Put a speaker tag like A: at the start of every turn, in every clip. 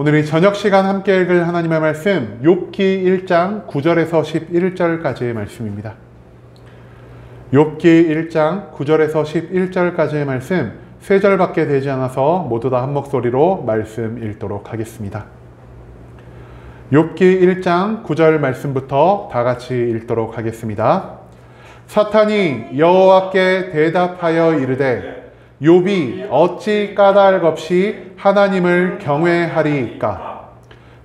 A: 오늘 이 저녁 시간 함께 읽을 하나님의 말씀 욥기 1장 9절에서 11절까지의 말씀입니다. 욥기 1장 9절에서 11절까지의 말씀 3절밖에 되지 않아서 모두 다 한 목소리로 말씀 읽도록 하겠습니다. 욥기 1장 9절 말씀부터 다 같이 읽도록 하겠습니다. 사탄이 여호와께 대답하여 이르되 욥이 어찌 까닭 없이 하나님을 경외하리이까?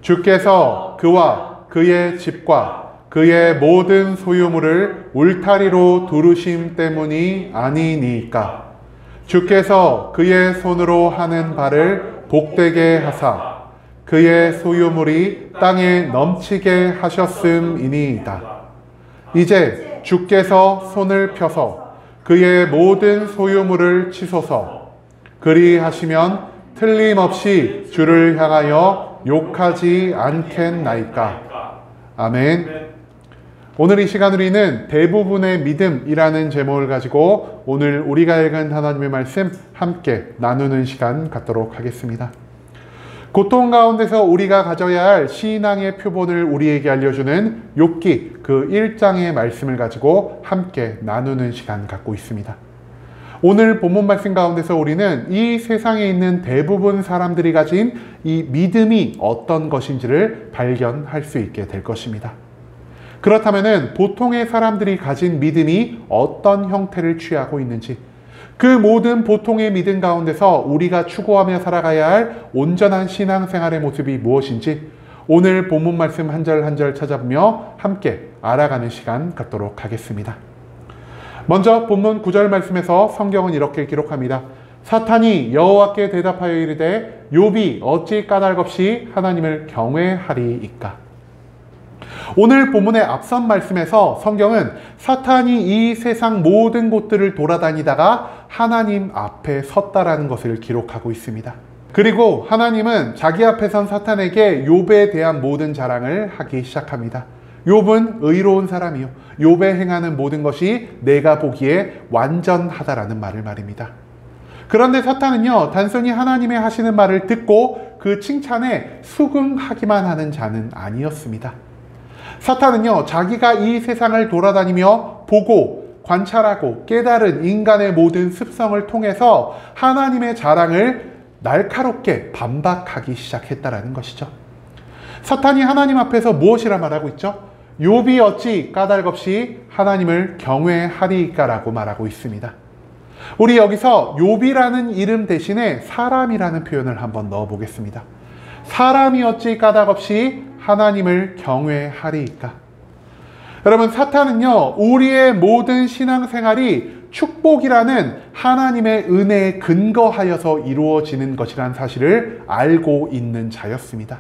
A: 주께서 그와 그의 집과 그의 모든 소유물을 울타리로 두르심 때문이 아니니까? 주께서 그의 손으로 하는 바를 복되게 하사 그의 소유물이 땅에 넘치게 하셨음이니이다. 이제 주께서 손을 펴서 그의 모든 소유물을 치소서. 그리하시면 틀림없이 주를 향하여 욕하지 않겠나이까. 아멘. 오늘 이 시간 우리는 대부분의 믿음이라는 제목을 가지고 오늘 우리가 읽은 하나님의 말씀 함께 나누는 시간 갖도록 하겠습니다. 고통 가운데서 우리가 가져야 할 신앙의 표본을 우리에게 알려주는 욥기 그 1장의 말씀을 가지고 함께 나누는 시간 갖고 있습니다. 오늘 본문 말씀 가운데서 우리는 이 세상에 있는 대부분 사람들이 가진 이 믿음이 어떤 것인지를 발견할 수 있게 될 것입니다. 그렇다면 보통의 사람들이 가진 믿음이 어떤 형태를 취하고 있는지, 그 모든 보통의 믿음 가운데서 우리가 추구하며 살아가야 할 온전한 신앙생활의 모습이 무엇인지 오늘 본문 말씀 한 절 한 절 찾아보며 함께 알아가는 시간 갖도록 하겠습니다. 먼저 본문 9절 말씀에서 성경은 이렇게 기록합니다. 사탄이 여호와께 대답하여 이르되 욥이 어찌 까닭 없이 하나님을 경외하리이까? 오늘 본문의 앞선 말씀에서 성경은 사탄이 이 세상 모든 곳들을 돌아다니다가 하나님 앞에 섰다라는 것을 기록하고 있습니다. 그리고 하나님은 자기 앞에 선 사탄에게 욥에 대한 모든 자랑을 하기 시작합니다. 욥은 의로운 사람이요, 욥에 행하는 모든 것이 내가 보기에 완전하다라는 말을 말입니다. 그런데 사탄은요, 단순히 하나님의 하시는 말을 듣고 그 칭찬에 수긍하기만 하는 자는 아니었습니다. 사탄은요, 자기가 이 세상을 돌아다니며 보고 관찰하고 깨달은 인간의 모든 습성을 통해서 하나님의 자랑을 날카롭게 반박하기 시작했다라는 것이죠. 사탄이 하나님 앞에서 무엇이라 말하고 있죠? 욥이 어찌 까닭 없이 하나님을 경외하리이까라고 말하고 있습니다. 우리 여기서 욥이라는 이름 대신에 사람이라는 표현을 한번 넣어 보겠습니다. 사람이 어찌 까닭 없이 하나님을 경외하리이까? 여러분, 사탄은요, 우리의 모든 신앙생활이 축복이라는 하나님의 은혜에 근거하여서 이루어지는 것이라는 사실을 알고 있는 자였습니다.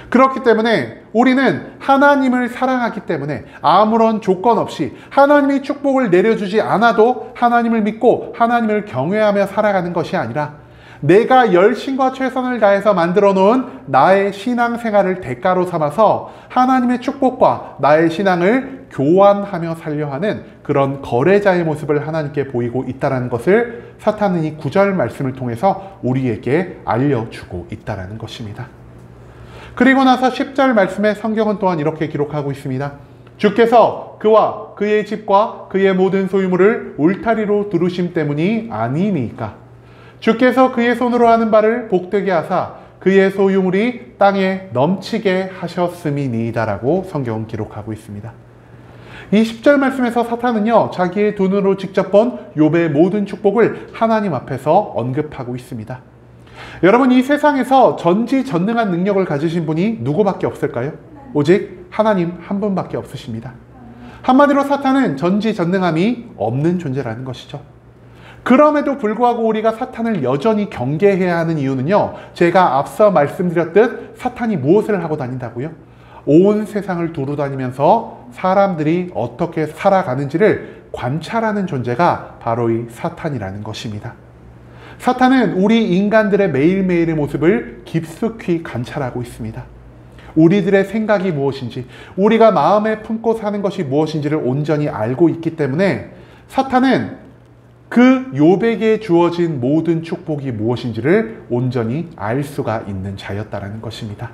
A: 그렇기 때문에 우리는 하나님을 사랑하기 때문에 아무런 조건 없이 하나님이 축복을 내려주지 않아도 하나님을 믿고 하나님을 경외하며 살아가는 것이 아니라 내가 열심과 최선을 다해서 만들어 놓은 나의 신앙생활을 대가로 삼아서 하나님의 축복과 나의 신앙을 교환하며 살려 하는 그런 거래자의 모습을 하나님께 보이고 있다는 것을 사탄은 이 9절 말씀을 통해서 우리에게 알려주고 있다는 것입니다. 그리고 나서 10절 말씀에 성경은 또한 이렇게 기록하고 있습니다. 주께서 그와 그의 집과 그의 모든 소유물을 울타리로 두르심 때문이 아니니까? 주께서 그의 손으로 하는 바를 복되게 하사 그의 소유물이 땅에 넘치게 하셨음이니이다라고 성경은 기록하고 있습니다. 이 10절 말씀에서 사탄은요, 자기의 눈으로 직접 본 욥의 모든 축복을 하나님 앞에서 언급하고 있습니다. 여러분, 이 세상에서 전지전능한 능력을 가지신 분이 누구밖에 없을까요? 오직 하나님 한 분밖에 없으십니다. 한마디로 사탄은 전지전능함이 없는 존재라는 것이죠. 그럼에도 불구하고 우리가 사탄을 여전히 경계해야 하는 이유는요, 제가 앞서 말씀드렸듯 사탄이 무엇을 하고 다닌다고요? 온 세상을 두루다니면서 사람들이 어떻게 살아가는지를 관찰하는 존재가 바로 이 사탄이라는 것입니다. 사탄은 우리 인간들의 매일매일의 모습을 깊숙이 관찰하고 있습니다. 우리들의 생각이 무엇인지, 우리가 마음에 품고 사는 것이 무엇인지를 온전히 알고 있기 때문에 사탄은 그 욥에게 주어진 모든 축복이 무엇인지를 온전히 알 수가 있는 자였다라는 것입니다.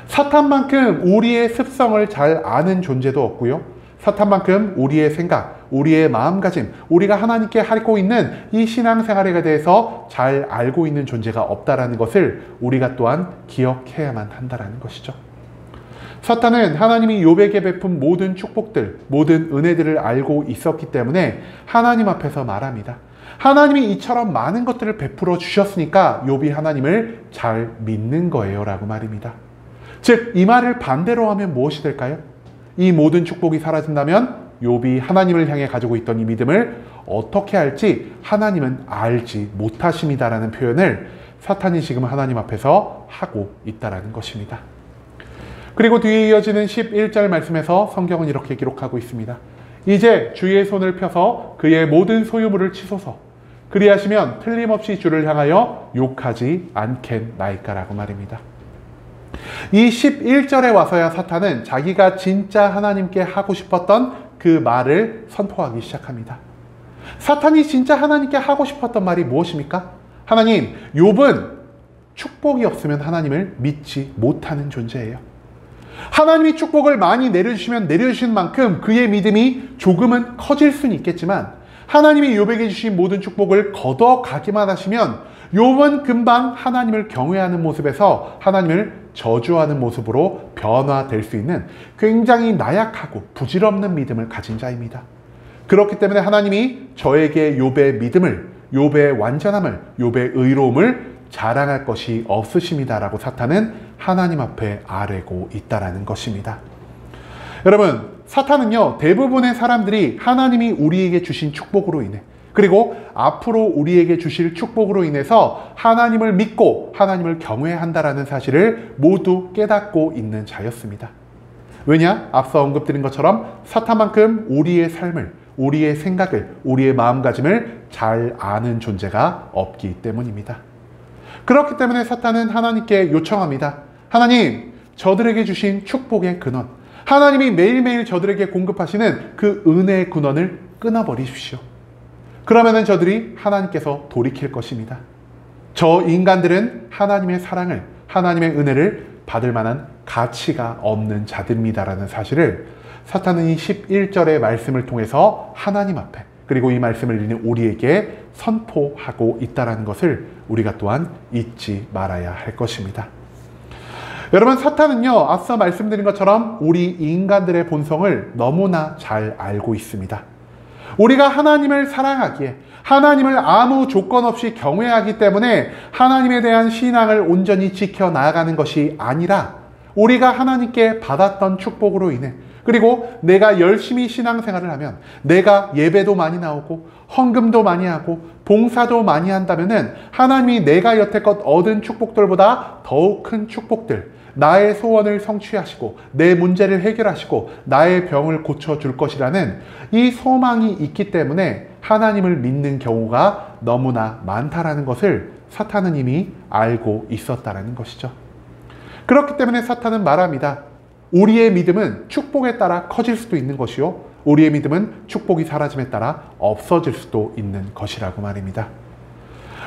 A: 사탄만큼 우리의 습성을 잘 아는 존재도 없고요. 사탄만큼 우리의 생각, 우리의 마음가짐, 우리가 하나님께 하고 있는 이 신앙생활에 대해서 잘 알고 있는 존재가 없다라는 것을 우리가 또한 기억해야만 한다라는 것이죠. 사탄은 하나님이 욥에게 베푼 모든 축복들, 모든 은혜들을 알고 있었기 때문에 하나님 앞에서 말합니다. 하나님이 이처럼 많은 것들을 베풀어 주셨으니까 욥이 하나님을 잘 믿는 거예요 라고 말입니다. 즉, 이 말을 반대로 하면 무엇이 될까요? 이 모든 축복이 사라진다면 욥이 하나님을 향해 가지고 있던 이 믿음을 어떻게 할지 하나님은 알지 못하십니다라는 표현을 사탄이 지금 하나님 앞에서 하고 있다라는 것입니다. 그리고 뒤에 이어지는 11절 말씀에서 성경은 이렇게 기록하고 있습니다. 이제 주의 손을 펴서 그의 모든 소유물을 치소서. 그리하시면 틀림없이 주를 향하여 욕하지 않겠나이까라고 말입니다. 이 11절에 와서야 사탄은 자기가 진짜 하나님께 하고 싶었던 그 말을 선포하기 시작합니다. 사탄이 진짜 하나님께 하고 싶었던 말이 무엇입니까? 하나님, 욥은 축복이 없으면 하나님을 믿지 못하는 존재예요. 하나님이 축복을 많이 내려주시면 내려주신 만큼 그의 믿음이 조금은 커질 수는 있겠지만 하나님이 욥에게 주신 모든 축복을 걷어가기만 하시면 욥은 금방 하나님을 경외하는 모습에서 하나님을 저주하는 모습으로 변화될 수 있는 굉장히 나약하고 부질없는 믿음을 가진 자입니다. 그렇기 때문에 하나님이 저에게 욥의 믿음을, 욥의 완전함을, 욥의 의로움을 자랑할 것이 없으십니다라고 사탄은 하나님 앞에 아뢰고 있다라는 것입니다. 여러분, 사탄은요, 대부분의 사람들이 하나님이 우리에게 주신 축복으로 인해, 그리고 앞으로 우리에게 주실 축복으로 인해서 하나님을 믿고 하나님을 경외한다라는 사실을 모두 깨닫고 있는 자였습니다. 왜냐? 앞서 언급드린 것처럼 사탄만큼 우리의 삶을, 우리의 생각을, 우리의 마음가짐을 잘 아는 존재가 없기 때문입니다. 그렇기 때문에 사탄은 하나님께 요청합니다. 하나님, 저들에게 주신 축복의 근원, 하나님이 매일매일 저들에게 공급하시는 그 은혜의 근원을 끊어버리십시오. 그러면은 저들이 하나님께서 돌이킬 것입니다. 저 인간들은 하나님의 사랑을, 하나님의 은혜를 받을 만한 가치가 없는 자들입니다라는 사실을 사탄은 이 11절의 말씀을 통해서 하나님 앞에, 그리고 이 말씀을 읽는 우리에게 선포하고 있다는 것을 우리가 또한 잊지 말아야 할 것입니다. 여러분, 사탄은요, 앞서 말씀드린 것처럼 우리 인간들의 본성을 너무나 잘 알고 있습니다. 우리가 하나님을 사랑하기에, 하나님을 아무 조건 없이 경외하기 때문에 하나님에 대한 신앙을 온전히 지켜나가는 것이 아니라 우리가 하나님께 받았던 축복으로 인해, 그리고 내가 열심히 신앙생활을 하면, 내가 예배도 많이 나오고 헌금도 많이 하고 봉사도 많이 한다면은 하나님이 내가 여태껏 얻은 축복들보다 더욱 큰 축복들, 나의 소원을 성취하시고 내 문제를 해결하시고 나의 병을 고쳐줄 것이라는 이 소망이 있기 때문에 하나님을 믿는 경우가 너무나 많다라는 것을 사탄은 이미 알고 있었다라는 것이죠. 그렇기 때문에 사탄은 말합니다. 우리의 믿음은 축복에 따라 커질 수도 있는 것이요, 우리의 믿음은 축복이 사라짐에 따라 없어질 수도 있는 것이라고 말입니다.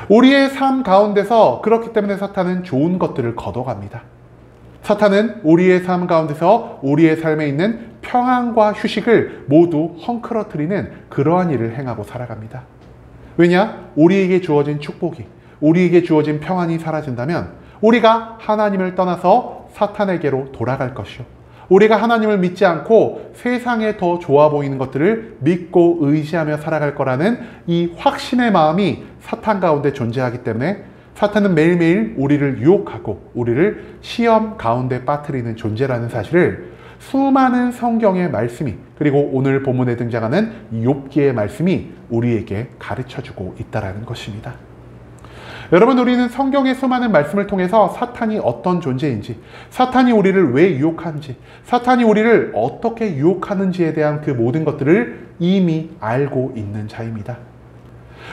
A: 우리의 삶 가운데서 그렇기 때문에 사탄은 좋은 것들을 걷어갑니다. 사탄은 우리의 삶 가운데서 우리의 삶에 있는 평안과 휴식을 모두 헝클어뜨리는 그러한 일을 행하고 살아갑니다. 왜냐? 우리에게 주어진 축복이, 우리에게 주어진 평안이 사라진다면 우리가 하나님을 떠나서 사탄에게로 돌아갈 것이요, 우리가 하나님을 믿지 않고 세상에 더 좋아 보이는 것들을 믿고 의지하며 살아갈 거라는 이 확신의 마음이 사탄 가운데 존재하기 때문에 사탄은 매일매일 우리를 유혹하고 우리를 시험 가운데 빠뜨리는 존재라는 사실을 수많은 성경의 말씀이, 그리고 오늘 본문에 등장하는 욥기의 말씀이 우리에게 가르쳐주고 있다는 것입니다. 여러분, 우리는 성경의 수많은 말씀을 통해서 사탄이 어떤 존재인지, 사탄이 우리를 왜 유혹하는지, 사탄이 우리를 어떻게 유혹하는지에 대한 그 모든 것들을 이미 알고 있는 자입니다.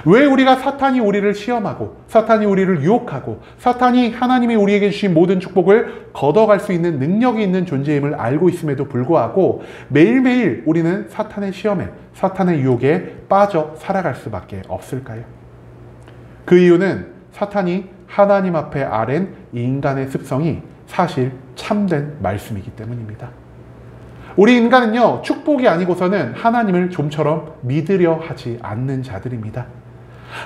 A: 왜 우리가 사탄이 우리를 시험하고 사탄이 우리를 유혹하고 사탄이 하나님이 우리에게 주신 모든 축복을 걷어갈 수 있는 능력이 있는 존재임을 알고 있음에도 불구하고 매일매일 우리는 사탄의 시험에 사탄의 유혹에 빠져 살아갈 수밖에 없을까요? 그 이유는 사탄이 하나님 앞에 아랜 이 인간의 습성이 사실 참된 말씀이기 때문입니다. 우리 인간은요, 축복이 아니고서는 하나님을 좀처럼 믿으려 하지 않는 자들입니다.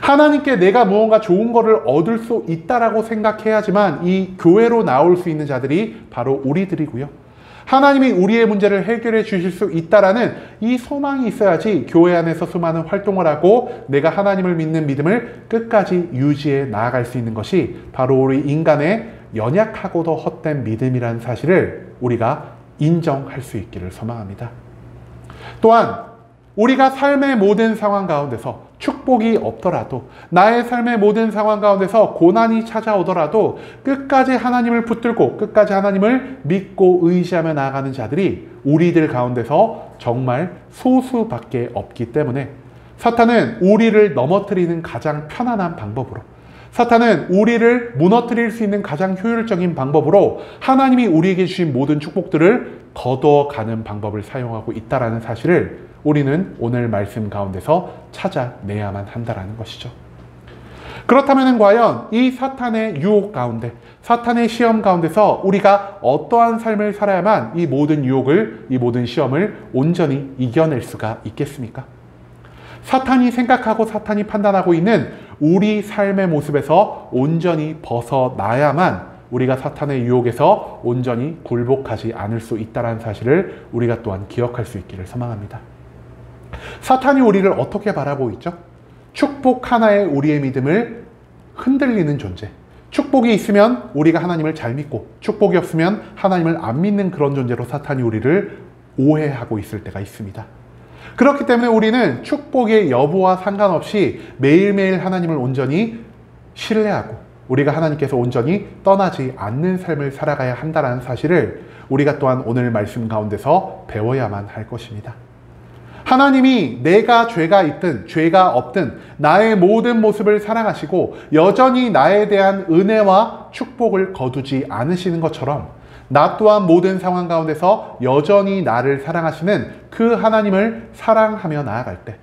A: 하나님께 내가 무언가 좋은 것을 얻을 수 있다라고 생각해야지만 이 교회로 나올 수 있는 자들이 바로 우리들이고요. 하나님이 우리의 문제를 해결해 주실 수 있다라는 이 소망이 있어야지 교회 안에서 수많은 활동을 하고 내가 하나님을 믿는 믿음을 끝까지 유지해 나아갈 수 있는 것이 바로 우리 인간의 연약하고도 헛된 믿음이라는 사실을 우리가 인정할 수 있기를 소망합니다. 또한 우리가 삶의 모든 상황 가운데서 축복이 없더라도 나의 삶의 모든 상황 가운데서 고난이 찾아오더라도 끝까지 하나님을 붙들고 끝까지 하나님을 믿고 의지하며 나아가는 자들이 우리들 가운데서 정말 소수밖에 없기 때문에 사탄은 우리를 넘어뜨리는 가장 편안한 방법으로 사탄은 우리를 무너뜨릴 수 있는 가장 효율적인 방법으로 하나님이 우리에게 주신 모든 축복들을 거둬가는 방법을 사용하고 있다는 사실을 우리는 오늘 말씀 가운데서 찾아내야만 한다는 것이죠. 그렇다면 과연 이 사탄의 유혹 가운데, 사탄의 시험 가운데서 우리가 어떠한 삶을 살아야만 이 모든 유혹을, 이 모든 시험을 온전히 이겨낼 수가 있겠습니까? 사탄이 생각하고 사탄이 판단하고 있는 우리 삶의 모습에서 온전히 벗어나야만 우리가 사탄의 유혹에서 온전히 굴복하지 않을 수 있다는 사실을 우리가 또한 기억할 수 있기를 소망합니다. 사탄이 우리를 어떻게 바라보고 있죠? 축복 하나에 우리의 믿음을 흔들리는 존재. 축복이 있으면 우리가 하나님을 잘 믿고 축복이 없으면 하나님을 안 믿는 그런 존재로 사탄이 우리를 오해하고 있을 때가 있습니다. 그렇기 때문에 우리는 축복의 여부와 상관없이 매일매일 하나님을 온전히 신뢰하고 우리가 하나님께서 온전히 떠나지 않는 삶을 살아가야 한다는 사실을 우리가 또한 오늘 말씀 가운데서 배워야만 할 것입니다. 하나님이 내가 죄가 있든 죄가 없든 나의 모든 모습을 사랑하시고 여전히 나에 대한 은혜와 축복을 거두지 않으시는 것처럼 나 또한 모든 상황 가운데서 여전히 나를 사랑하시는 그 하나님을 사랑하며 나아갈 때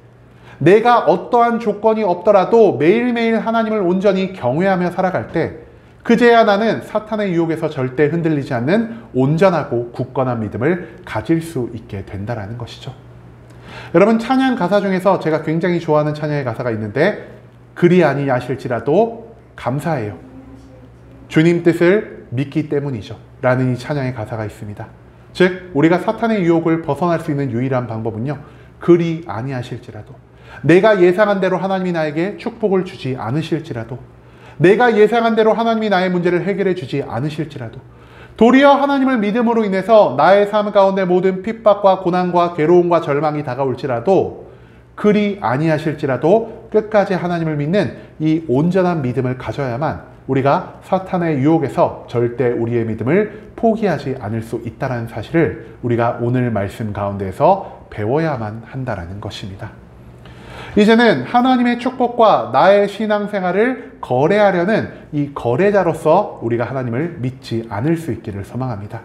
A: 내가 어떠한 조건이 없더라도 매일매일 하나님을 온전히 경외하며 살아갈 때 그제야 나는 사탄의 유혹에서 절대 흔들리지 않는 온전하고 굳건한 믿음을 가질 수 있게 된다는 것이죠. 여러분, 찬양 가사 중에서 제가 굉장히 좋아하는 찬양의 가사가 있는데 그리 아니하실지라도 감사해요. 주님 뜻을 믿기 때문이죠. 라는 이 찬양의 가사가 있습니다. 즉 우리가 사탄의 유혹을 벗어날 수 있는 유일한 방법은요. 그리 아니하실지라도 내가 예상한 대로 하나님이 나에게 축복을 주지 않으실지라도 내가 예상한 대로 하나님이 나의 문제를 해결해 주지 않으실지라도 도리어 하나님을 믿음으로 인해서 나의 삶 가운데 모든 핍박과 고난과 괴로움과 절망이 다가올지라도 그리 아니하실지라도 끝까지 하나님을 믿는 이 온전한 믿음을 가져야만 우리가 사탄의 유혹에서 절대 우리의 믿음을 포기하지 않을 수 있다는 사실을 우리가 오늘 말씀 가운데에서 배워야만 한다는 것입니다. 이제는 하나님의 축복과 나의 신앙생활을 거래하려는 이 거래자로서 우리가 하나님을 믿지 않을 수 있기를 소망합니다.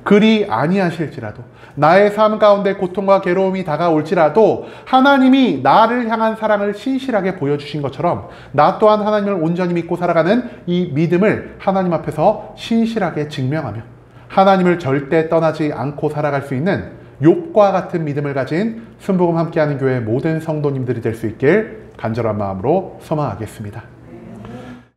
A: 그리 아니하실지라도 나의 삶 가운데 고통과 괴로움이 다가올지라도 하나님이 나를 향한 사랑을 신실하게 보여주신 것처럼 나 또한 하나님을 온전히 믿고 살아가는 이 믿음을 하나님 앞에서 신실하게 증명하며 하나님을 절대 떠나지 않고 살아갈 수 있는 욥과 같은 믿음을 가진 순복음 함께하는 교회 모든 성도님들이 될 수 있길 간절한 마음으로 소망하겠습니다.